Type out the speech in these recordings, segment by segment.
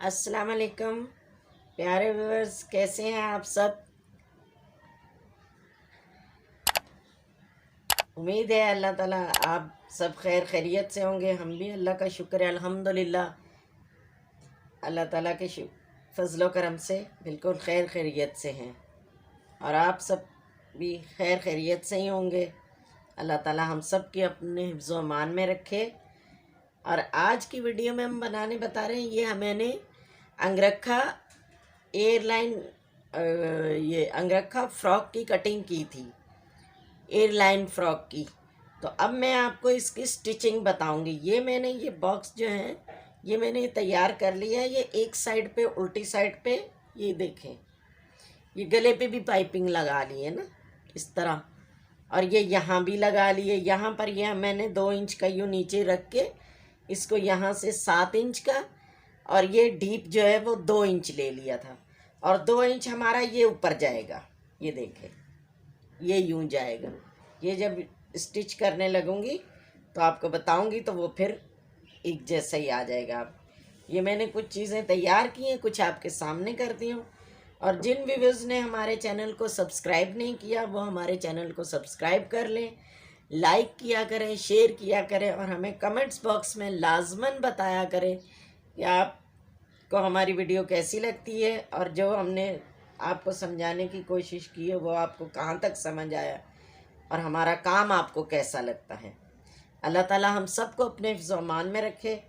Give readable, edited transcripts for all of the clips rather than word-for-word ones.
अस्सलाम वालेकुम प्यारे व्यूअर्स, कैसे हैं आप सब। उम्मीद है अल्लाह ताला आप सब खैर खैरियत से होंगे। हम भी अल्लाह का शुक्र है अल्हम्दुलिल्लाह, अल्लाह ताला के फजलो करम से बिल्कुल खैर खैरियत से हैं और आप सब भी खैर खैरियत से ही होंगे। अल्लाह ताला हम सब के अपने हिफ्ज़ व अमान में रखे। और आज की वीडियो में हम बनाने बता रहे हैं, ये मैंने अंगरखा एयरलाइन ये अंगरखा फ्रॉक की कटिंग की थी, एयरलाइन फ्रॉक की। तो अब मैं आपको इसकी स्टिचिंग बताऊंगी। ये मैंने ये बॉक्स जो है ये मैंने तैयार कर लिया है। ये एक साइड पे उल्टी साइड पे ये देखें, ये गले पे भी पाइपिंग लगा ली है ना इस तरह, और ये यहाँ भी लगा लिए। यहाँ पर यह मैंने 2 इंच का यूँ नीचे रख के इसको यहाँ से 7 इंच का, और ये डीप जो है वो 2 इंच ले लिया था, और 2 इंच हमारा ये ऊपर जाएगा। ये देखें, ये यूं जाएगा। ये जब स्टिच करने लगूंगी तो आपको बताऊंगी, तो वो फिर एक जैसा ही आ जाएगा। अब ये मैंने कुछ चीज़ें तैयार की हैं, कुछ आपके सामने कर दी हूँ। और जिन व्यूवर्स ने हमारे चैनल को सब्सक्राइब नहीं किया वो हमारे चैनल को सब्सक्राइब कर लें, लाइक किया करें, शेयर किया करें, और हमें कमेंट्स बॉक्स में लाजमन बताया करें कि आपको हमारी वीडियो कैसी लगती है, और जो हमने आपको समझाने की कोशिश की है वो आपको कहाँ तक समझ आया, और हमारा काम आपको कैसा लगता है। अल्लाह ताला हम सबको अपने हिफ्ज़-ओ-अमान में रखे।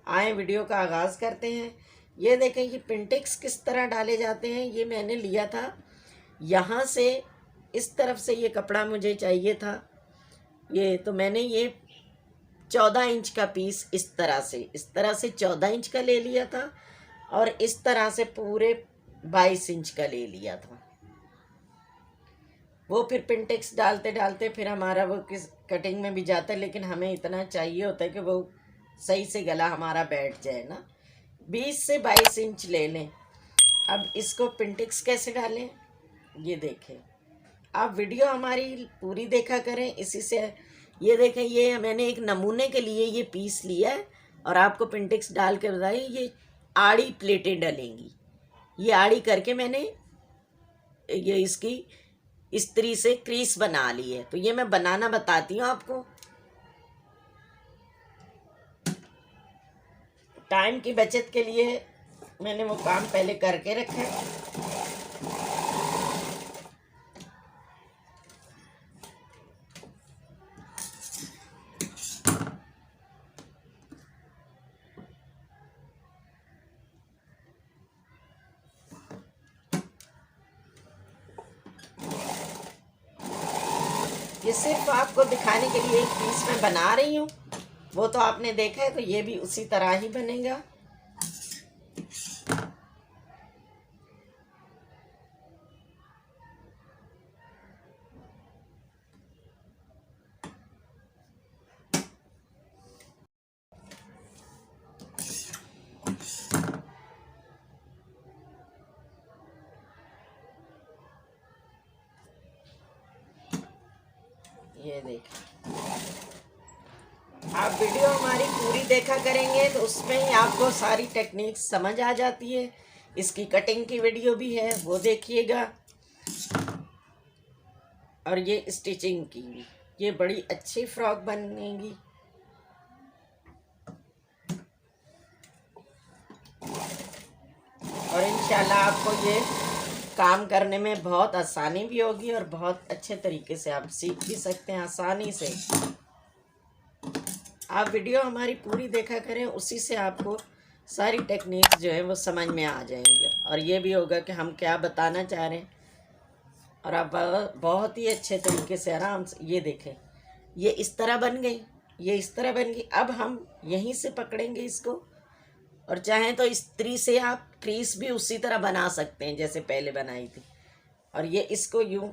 आए वीडियो का आगाज़ करते हैं। ये देखें, ये पिंटेक्स किस तरह डाले जाते हैं। ये मैंने लिया था यहाँ से, इस तरफ से ये कपड़ा मुझे चाहिए था। ये तो मैंने ये 14 इंच का पीस इस तरह से 14 इंच का ले लिया था, और इस तरह से पूरे 22 इंच का ले लिया था। वो फिर पिंटेक्स डालते डालते फिर हमारा वो किस कटिंग में भी जाता है, लेकिन हमें इतना चाहिए होता है कि वो सही से गला हमारा बैठ जाए ना। 20 से 22 इंच ले लें। अब इसको पिंटेक्स कैसे डालें ये देखें। आप वीडियो हमारी पूरी देखा करें, इसी से ये देखें, ये मैंने एक नमूने के लिए ये पीस लिया है, और आपको पिंटेक्स डाल के बताइए। ये आड़ी प्लेटें डलेंगी, ये आड़ी करके मैंने ये इसकी इस्त्री से क्रीज बना ली है। तो ये मैं बनाना बताती हूँ आपको। टाइम की बचत के लिए मैंने वो काम पहले करके रखा है। ये सिर्फ आपको दिखाने के लिए एक पीस मैं बना रही हूँ, वो तो आपने देखा है, तो ये भी उसी तरह ही बनेगा। ये देखिए, आप वीडियो हमारी पूरी देखा करेंगे तो उसमें ही आपको सारी टेक्निक्स समझ आ जाती है। इसकी कटिंग की वीडियो भी है, वो देखिएगा। और ये स्टिचिंग की भी, ये बड़ी अच्छी फ्रॉक बनेगी। और इंशाल्लाह आपको ये काम करने में बहुत आसानी भी होगी, और बहुत अच्छे तरीके से आप सीख भी सकते हैं आसानी से। आप वीडियो हमारी पूरी देखा करें, उसी से आपको सारी टेक्निक्स जो है वो समझ में आ जाएंगे, और ये भी होगा कि हम क्या बताना चाह रहे हैं, और आप बहुत ही अच्छे तरीके से आराम से ये देखें। ये इस तरह बन गई, ये इस तरह बन गई। अब हम यहीं से पकड़ेंगे इसको, और चाहें तो इस्त्री से आप क्रीज भी उसी तरह बना सकते हैं जैसे पहले बनाई थी। और ये इसको यूं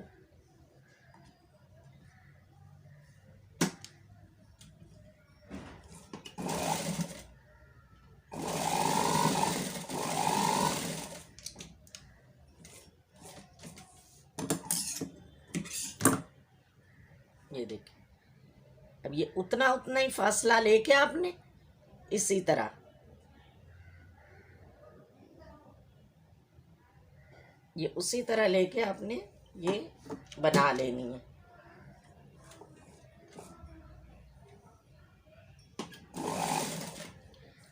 ये देखिए। अब ये उतना उतना ही फासला लेके आपने इसी तरह ये उसी तरह लेके आपने ये बना लेनी है।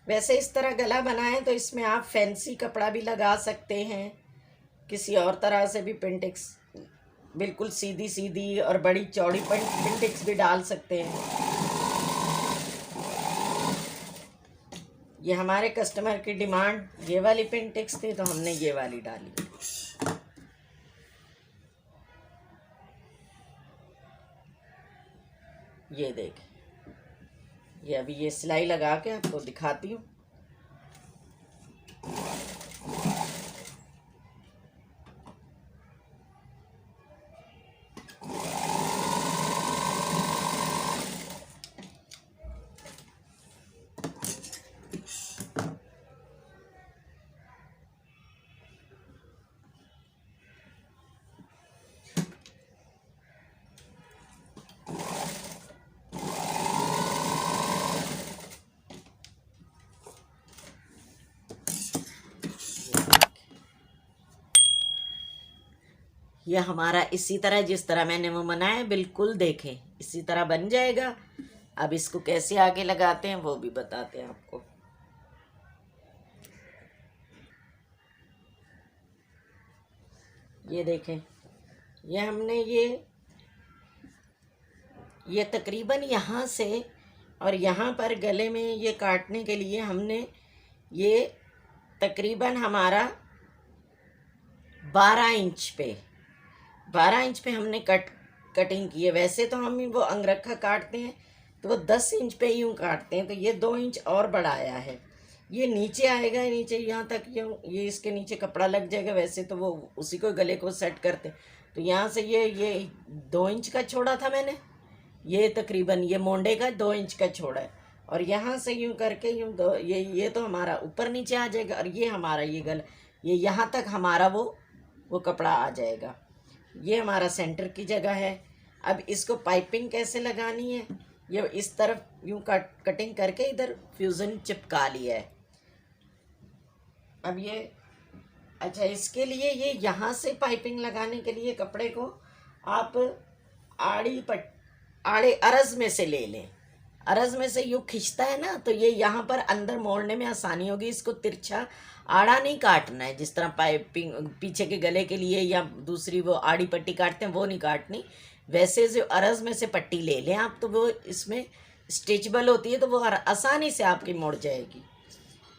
वैसे इस तरह गला बनाएं तो इसमें आप फैंसी कपड़ा भी लगा सकते हैं, किसी और तरह से भी पिंटिक्स, बिल्कुल सीधी सीधी और बड़ी चौड़ी पिंटिक्स भी डाल सकते हैं। ये हमारे कस्टमर की डिमांड ये वाली पिंटिक्स थी तो हमने ये वाली डाली। ये देखें, ये अभी ये सिलाई लगा के आपको दिखाती हूँ। ये हमारा इसी तरह जिस तरह मैंने वो बनाया बिल्कुल देखें इसी तरह बन जाएगा। अब इसको कैसे आगे लगाते हैं वो भी बताते हैं आपको। ये देखें, ये हमने ये तकरीबन यहाँ से और यहाँ पर गले में ये काटने के लिए हमने ये तकरीबन हमारा 12 इंच पे हमने कटिंग की है। वैसे तो हम वो अंगरखा काटते हैं तो वो 10 इंच पे यूँ काटते हैं, तो ये 2 इंच और बढ़ाया है। ये नीचे आएगा, नीचे यहाँ तक ये इसके नीचे कपड़ा लग जाएगा। वैसे तो वो उसी को गले को सेट करते, तो यहाँ से ये 2 इंच का छोड़ा था मैंने, ये तकरीबन ये मोंडे का 2 इंच का छोड़ा है। और यहाँ से यूँ करके यूँ ये तो हमारा ऊपर नीचे आ जाएगा, और ये हमारा ये गला ये यहाँ तक हमारा वो कपड़ा आ जाएगा। ये हमारा सेंटर की जगह है। अब इसको पाइपिंग कैसे लगानी है, ये इस तरफ यूँ कटिंग करके इधर फ्यूज़न चिपका लिया है। अब ये अच्छा, इसके लिए ये यहाँ से पाइपिंग लगाने के लिए कपड़े को आप आड़े अरज में से ले लें। अरज में से यूँ खिंचता है ना, तो ये यहाँ पर अंदर मोड़ने में आसानी होगी। इसको तिरछा आड़ा नहीं काटना है, जिस तरह पाइपिंग पीछे के गले के लिए या दूसरी वो आड़ी पट्टी काटते हैं वो नहीं काटनी। वैसे जो अरज में से पट्टी ले लें आप, तो वो इसमें स्ट्रेचेबल होती है, तो वो आसानी से आपकी मुड़ जाएगी।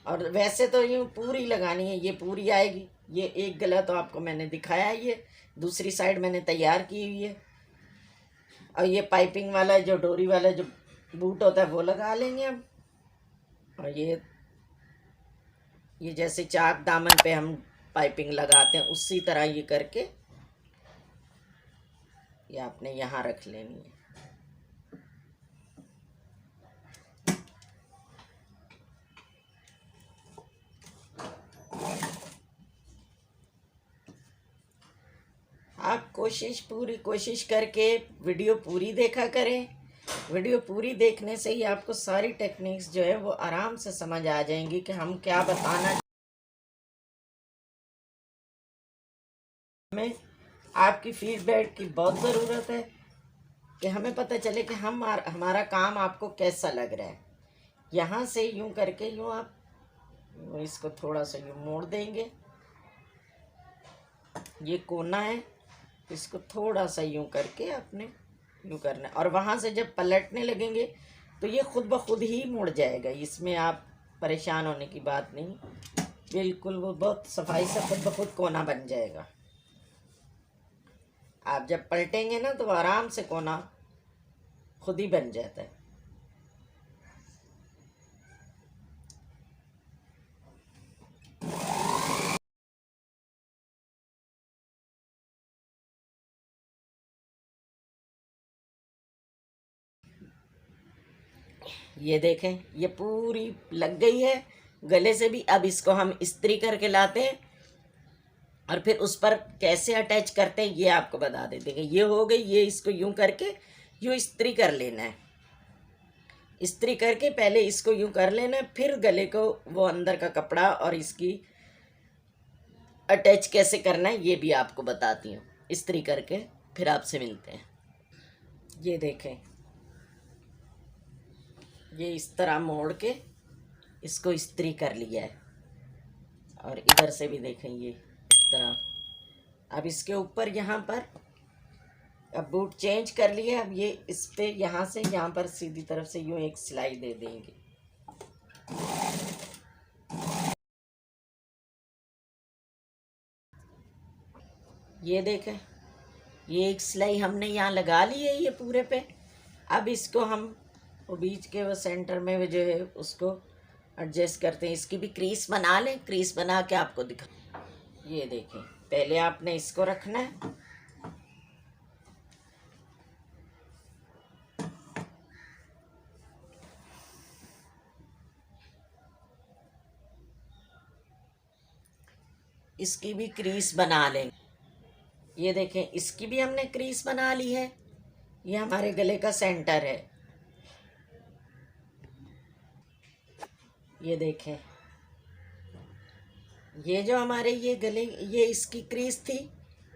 और वैसे तो यूँ पूरी लगानी है, ये पूरी आएगी। ये एक गला तो आपको मैंने दिखाया है, ये दूसरी साइड मैंने तैयार की हुई है। और ये पाइपिंग वाला जो डोरी वाला जो बूट होता है वो लगा लेंगे हम। और ये जैसे चाक दामन पे हम पाइपिंग लगाते हैं उसी तरह ये करके ये आपने यहाँ रख लेनी है। आप पूरी कोशिश करके वीडियो पूरी देखा करें। वीडियो पूरी देखने से ही आपको सारी टेक्निक्स जो है वो आराम से समझ आ जाएंगी कि हम क्या बताना। हमें आपकी फीडबैक की बहुत ज़रूरत है कि हमें पता चले कि हमारा काम आपको कैसा लग रहा है। यहाँ से यूँ करके यूँ आप इसको थोड़ा सा यूँ मोड़ देंगे, ये कोना है, इसको थोड़ा सा यूँ करके आपने यूँ करना है। और वहाँ से जब पलटने लगेंगे तो ये खुद ब खुद ही मुड़ जाएगा, इसमें आप परेशान होने की बात नहीं। बिल्कुल वो बहुत सफाई से खुद ब खुद कोना बन जाएगा। आप जब पलटेंगे ना तो आराम से कोना खुद ही बन जाता है। ये देखें, ये पूरी लग गई है गले से भी। अब इसको हम इस्त्री करके लाते हैं और फिर उस पर कैसे अटैच करते हैं ये आपको बता देते हैं। ये हो गई, ये इसको यूं करके यूं इस्त्री कर लेना है। इस्त्री करके पहले इसको यूं कर लेना है, फिर गले को वो अंदर का कपड़ा और इसकी अटैच कैसे करना है ये भी आपको बताती हूँ। इस्त्री करके फिर आपसे मिलते हैं। ये देखें, ये इस तरह मोड़ के इसको इस्त्री कर लिया है, और इधर से भी देखें ये इस तरह। अब इसके ऊपर यहाँ पर अब बूट चेंज कर लिए। अब ये इस पे यहाँ से यहाँ पर सीधी तरफ से यूँ एक सिलाई दे देंगे। ये देखें, ये एक सिलाई हमने यहाँ लगा ली है ये पूरे पे। अब इसको हम वो बीच के वो सेंटर में वो जो है उसको एडजस्ट करते हैं। इसकी भी क्रीज बना लें, क्रीज बना के आपको दिखा। ये देखें, पहले आपने इसको रखना है, इसकी भी क्रीज बना लें। ये देखें, इसकी भी हमने क्रीज बना ली है। ये हमारे गले का सेंटर है। ये देखें, ये जो हमारे ये गले, ये इसकी क्रीज थी,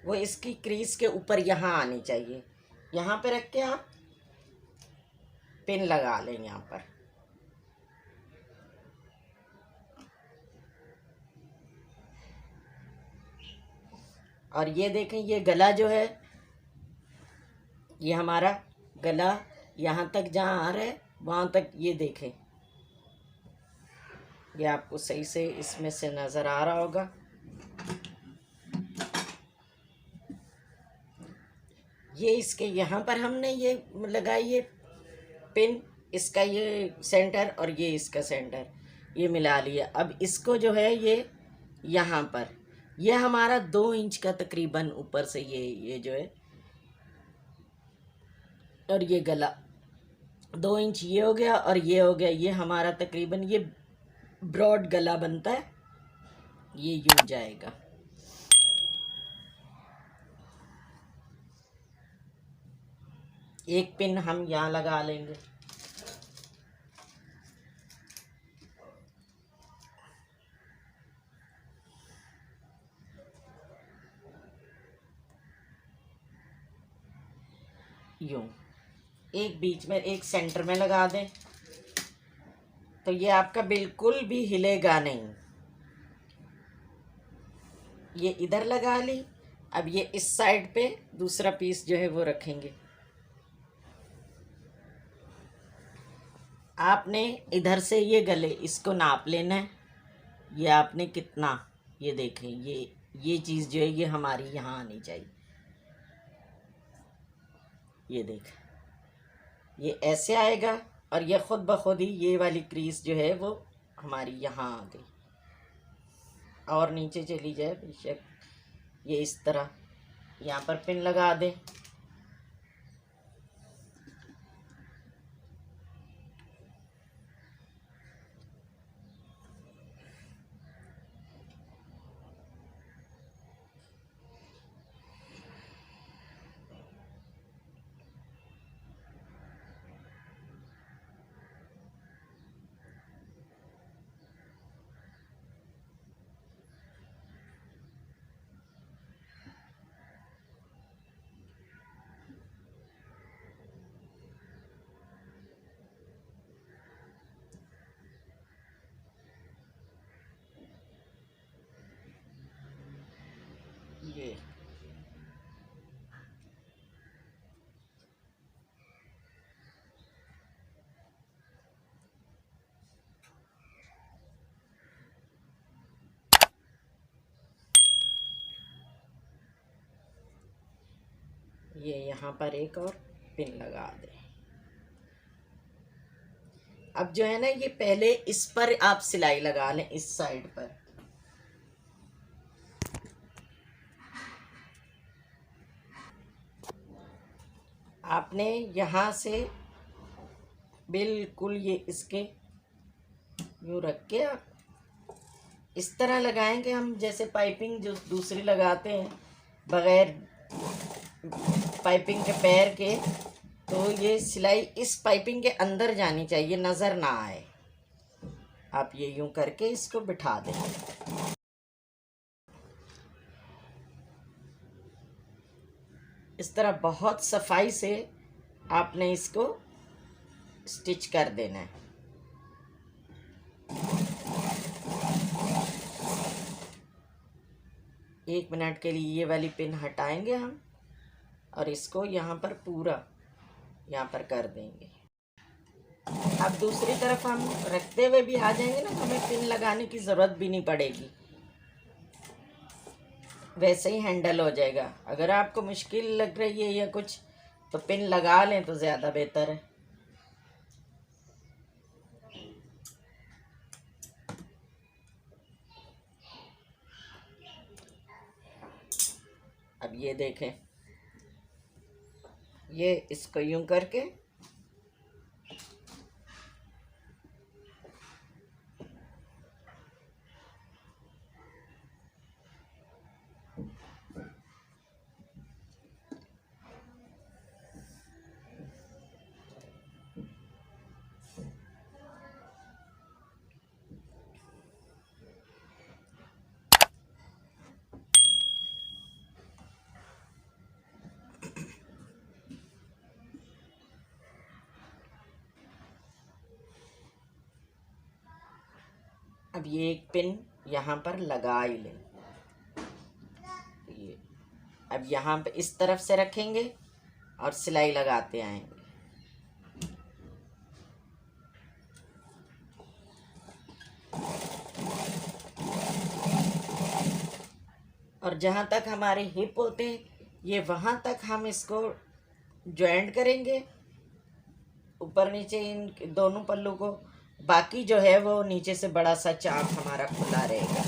वो इसकी क्रीज के ऊपर यहाँ आनी चाहिए। यहाँ पे रख के आप पिन लगा लें यहाँ पर। और ये देखें, ये गला जो है, ये हमारा गला यहाँ तक जहाँ आ रहा है वहाँ तक, ये देखें, ये आपको सही से इसमें से नज़र आ रहा होगा। ये इसके यहाँ पर हमने ये लगाई है पिन, इसका ये सेंटर और ये इसका सेंटर, ये मिला लिया। अब इसको जो है ये यहाँ पर, ये हमारा 2 इंच का तकरीबन ऊपर से ये जो है, और ये गला 2 इंच ये हो गया और ये हो गया। ये हमारा तकरीबन ये ब्रॉड गला बनता है, ये यूं जाएगा। एक पिन हम यहाँ लगा लेंगे। यूं एक बीच में, एक सेंटर में लगा दें, तो ये आपका बिल्कुल भी हिलेगा नहीं। ये इधर लगा ली। अब ये इस साइड पे दूसरा पीस जो है वो रखेंगे। आपने इधर से ये गले इसको नाप लेना है। ये आपने कितना, ये देखें, ये चीज़ जो है ये हमारी यहाँ आनी चाहिए। ये देखें, ये ऐसे आएगा, और ये ख़ुद ब खुद ही ये वाली क्रीज जो है वो हमारी यहाँ आ गई। और नीचे चली जाए बेशक, ये इस तरह यहाँ पर पिन लगा दें। ये यहाँ पर एक और पिन लगा दें। अब जो है ना, ये पहले इस पर आप सिलाई लगा लें, इस साइड पर। आपने यहाँ से बिल्कुल ये इसके यूँ रख के आप इस तरह लगाएंगे, हम जैसे पाइपिंग जो दूसरी लगाते हैं बग़ैर पाइपिंग के पैर के, तो ये सिलाई इस पाइपिंग के अंदर जानी चाहिए, नज़र ना आए। आप ये यूं करके इसको बिठा दें। इस तरह बहुत सफाई से आपने इसको स्टिच कर देना है। एक मिनट के लिए ये वाली पिन हटाएंगे हम और इसको यहाँ पर पूरा यहाँ पर कर देंगे। अब दूसरी तरफ हम रखते हुए भी आ जाएंगे ना, तो हमें पिन लगाने की ज़रूरत भी नहीं पड़ेगी, वैसे ही हैंडल हो जाएगा। अगर आपको मुश्किल लग रही है या कुछ, तो पिन लगा लें तो ज़्यादा बेहतर है। अब ये देखें, ये इसको यूं करके अब ये एक पिन यहाँ पर लगा ही लें। ये अब यहाँ पे इस तरफ से रखेंगे और सिलाई लगाते आएंगे। और जहाँ तक हमारे हिप होते हैं, ये वहाँ तक हम इसको जॉइंट करेंगे, ऊपर नीचे इन दोनों पल्लू को। बाकी जो है वो नीचे से बड़ा सा चाक हमारा खुला रहेगा।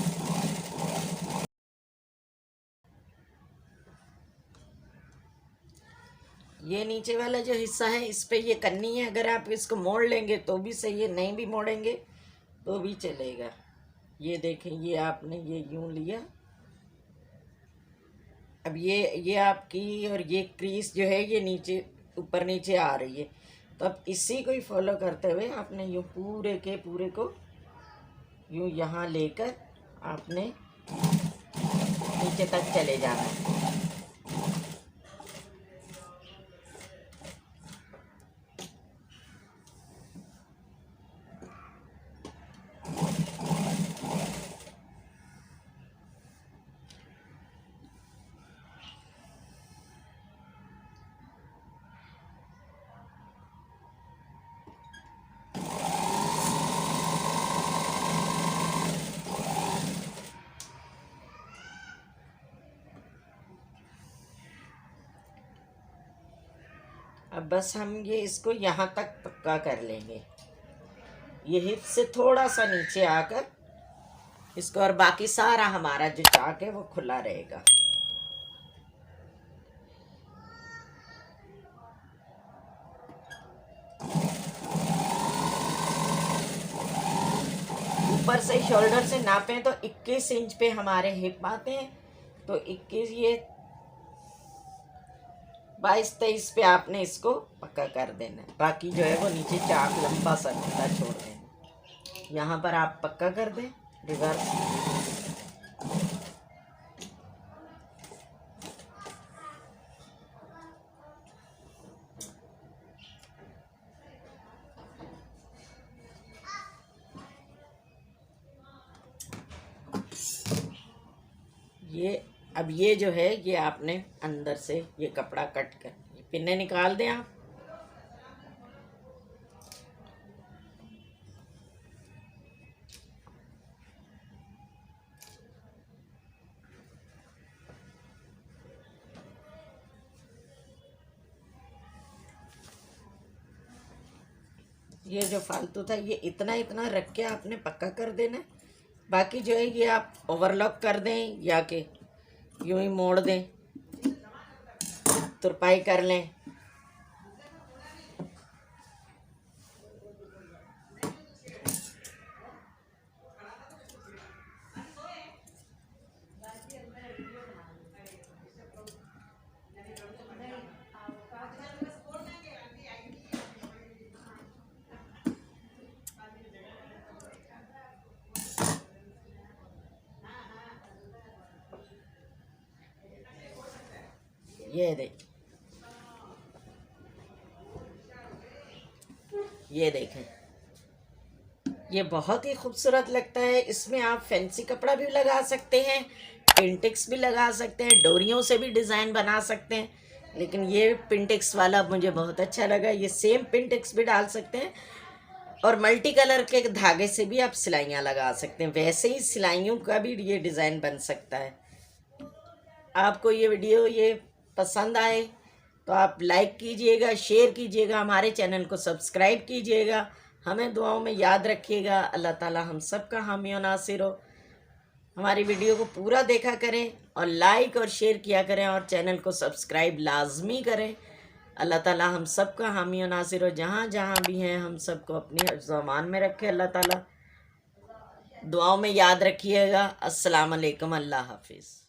ये नीचे वाला जो हिस्सा है, इस पे ये करनी है। अगर आप इसको मोड़ लेंगे तो भी सही है, नहीं भी मोड़ेंगे तो भी चलेगा। ये देखें, ये आपने ये यूं लिया। अब ये आपकी, और ये क्रीज जो है ये नीचे ऊपर नीचे आ रही है, तो अब इसी को ही फॉलो करते हुए आपने यूं पूरे के पूरे को यूं यहाँ लेकर आपने नीचे तक चले जाना है। अब बस हम ये इसको यहाँ तक पक्का कर लेंगे, ये हिप से थोड़ा सा नीचे आकर इसको, और बाकी सारा हमारा जो चाक है वो खुला रहेगा। ऊपर से शोल्डर से नापें तो 21 इंच पे हमारे हिप आते हैं, तो 21, ये 22-23 पे आपने इसको पक्का कर देना है। बाकी जो है वो नीचे चाक लंबा सा खुला छोड़ देना। यहाँ पर आप पक्का कर दें रिवर्स। ये अब ये जो है ये आपने अंदर से ये कपड़ा कट कर, ये पिन्ने निकाल दें आप। ये जो फालतू था ये इतना इतना रख के आपने पक्का कर देना है। बाकी जो है ये आप ओवरलॉक कर दें या कि यूं ही मोड़ दें, तुरपाई कर लें। ये देख, ये देखें, ये बहुत ही खूबसूरत लगता है। इसमें आप फैंसी कपड़ा भी लगा सकते हैं, पिंटेक्स भी लगा सकते हैं, डोरियों से भी डिज़ाइन बना सकते हैं। लेकिन ये पिंटेक्स वाला मुझे बहुत अच्छा लगा। ये सेम पिंटेक्स भी डाल सकते हैं और मल्टी कलर के धागे से भी आप सिलाइयाँ लगा सकते हैं। वैसे ही सिलाइयों का भी ये डिज़ाइन बन सकता है। आपको ये वीडियो ये पसंद आए तो आप लाइक कीजिएगा, शेयर कीजिएगा, हमारे चैनल को सब्सक्राइब कीजिएगा। हमें दुआओं में याद रखिएगा। अल्लाह ताला हम सब का हामी और नासिर हो। हमारी वीडियो को पूरा देखा करें और लाइक और शेयर किया करें और चैनल को सब्सक्राइब लाजमी करें। अल्लाह ताला हम सब का हामी और नासिर हो। जहाँ जहाँ भी हैं हम सबको अपनी ज़मान में रखे। अल्लाह ताला दुआओं में याद रखिएगा। अस्सलाम वालेकुम, अल्लाह हाफिज़।